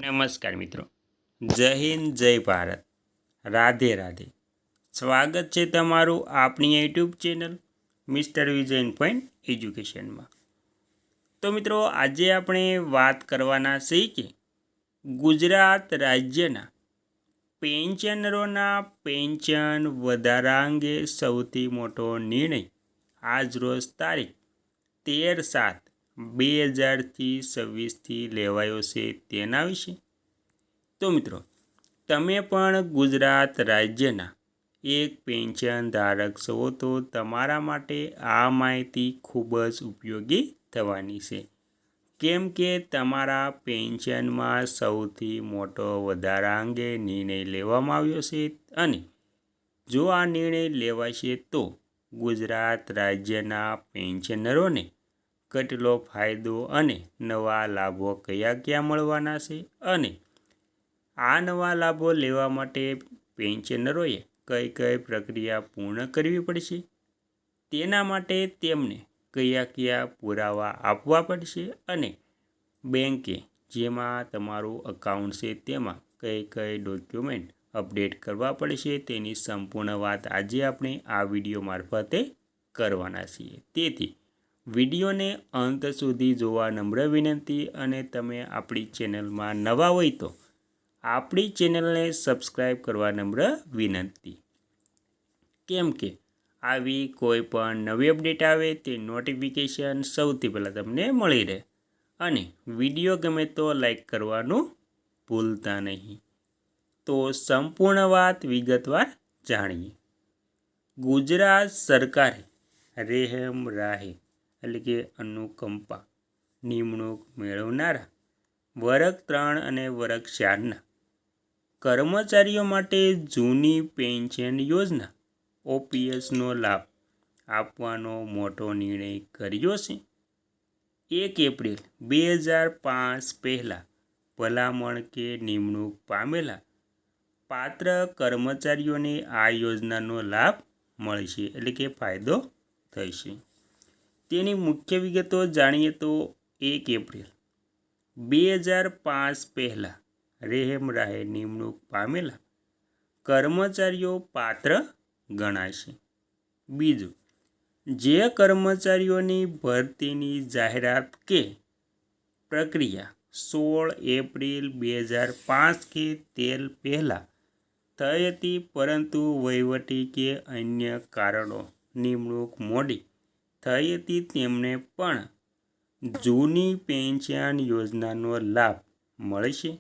નમસ્કાર મિત્રો, જય હિન્દ, જય ભારત, રાધે રાધે. સ્વાગત છે તમારું આપણી YouTube channel mister vision point એજ્યુકેશનમાં. તો મિત્રો, આજે આપણે વાત કરવાના છીએ કે ગુજરાત રાજ્યના પેન્શનરોના પેન્શન વધારા અંગે સૌથી મોટો નિર્ણય આજરોજ તારીખ 13/7/2026થી લેવાયો છે તેના વિશે. તો મિત્રો, તમે પણ ગુજરાત રાજ્યના એક પેન્શન ધારક છો તો તમારા માટે આ માહિતી ખૂબ જ ઉપયોગી થવાની છે, કેમ કે તમારા પેન્શનમાં સૌથી મોટો વધારા અંગે નિર્ણય લેવામાં આવ્યો છે અને જો આ નિર્ણય લેવાશે તો ગુજરાત રાજ્યના પેન્શનરોને કેટલો ફાયદો અને નવા લાભો કયા મળવાના છે અને આ નવા લાભો લેવા માટે પેન્શનરોએ કઈ પ્રક્રિયા પૂર્ણ કરવી પડશે, તેના માટે તેમને કયા પુરાવા આપવા પડશે અને બેંકે જેમાં તમારું અકાઉન્ટ છે તેમાં કઈ ડોક્યુમેન્ટ અપડેટ કરવા પડશે તેની સંપૂર્ણ વાત આજે આપણે આ વિડીયો મારફતે કરવાના છીએ. તેથી વિડીયોને અંત સુધી જોવા નમ્ર વિનંતી અને તમે આપણી ચેનલમાં નવા હોય તો આપણી ચેનલને સબસ્ક્રાઈબ કરવા નમ્ર વિનંતી, કેમ કે આવી કોઈ પણ નવી અપડેટ આવે તે નોટિફિકેશન સૌથી પહેલાં તમને મળી રહે. અને વિડીયો ગમે તો લાઈક કરવાનું ભૂલતા નહીં. તો સંપૂર્ણ વાત વિગતવાર જાણીએ. ગુજરાત સરકારે રહેમ રાહે એટલે કે અનુકંપા નિમણૂક મેળવનારા વર્ગ 3 અને વર્ગ 4ના કર્મચારીઓ માટે જૂની પેન્શન યોજના ઓપીએસનો લાભ આપવાનો મોટો નિર્ણય કર્યો છે. 1 એપ્રિલ 2005 પહેલાં ભલામણ કે નિમણૂક પામેલા પાત્ર કર્મચારીઓને આ યોજનાનો લાભ મળશે એટલે કે ફાયદો થશે. તેની મુખ્ય વિગતો જાણીએ તો 1 એપ્રિલ 2005 પહેલાં રહેમ રાહે નિમણૂક પામેલા કર્મચારીઓ પાત્ર ગણાશે. બીજું, જે કર્મચારીઓની ભરતીની જાહેરાત કે પ્રક્રિયા 16 એપ્રિલ 2005 કે તે પહેલાં થઈ હતી પરંતુ વહીવટી કે અન્ય કારણો નિમણૂક મોડી થઈ હતી તેમને પણ જૂની પેન્શન યોજનાનો લાભ મળશે.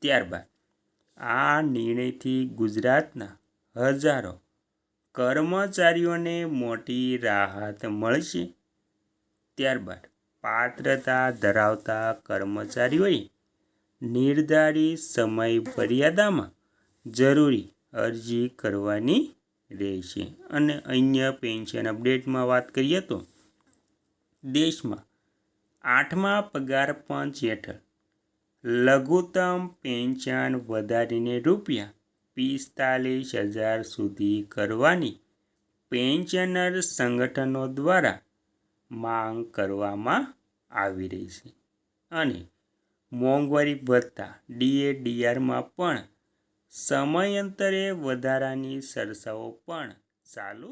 ત્યારબાદ આ નિર્ણયથી ગુજરાતના હજારો કર્મચારીઓને મોટી રાહત મળશે. ત્યારબાદ પાત્રતા ધરાવતા કર્મચારીઓએ નિર્ધારિત સમય મર્યાદામાં જરૂરી અરજી કરવાની રહેશે. અને અન્ય પેન્શન અપડેટમાં વાત કરીએ તો દેશમાં 8મા પગાર પંચ હેઠળ લઘુત્તમ પેન્શન વધારીને ₹45,000 સુધી કરવાની પેન્શનર સંગઠનો દ્વારા માંગ કરવામાં આવી રહી છે. અને મોંઘવારી ભથ્થા DA/DRમાં પણ સમયાંતરે વધારાની ચર્ચાઓ પણ ચાલુ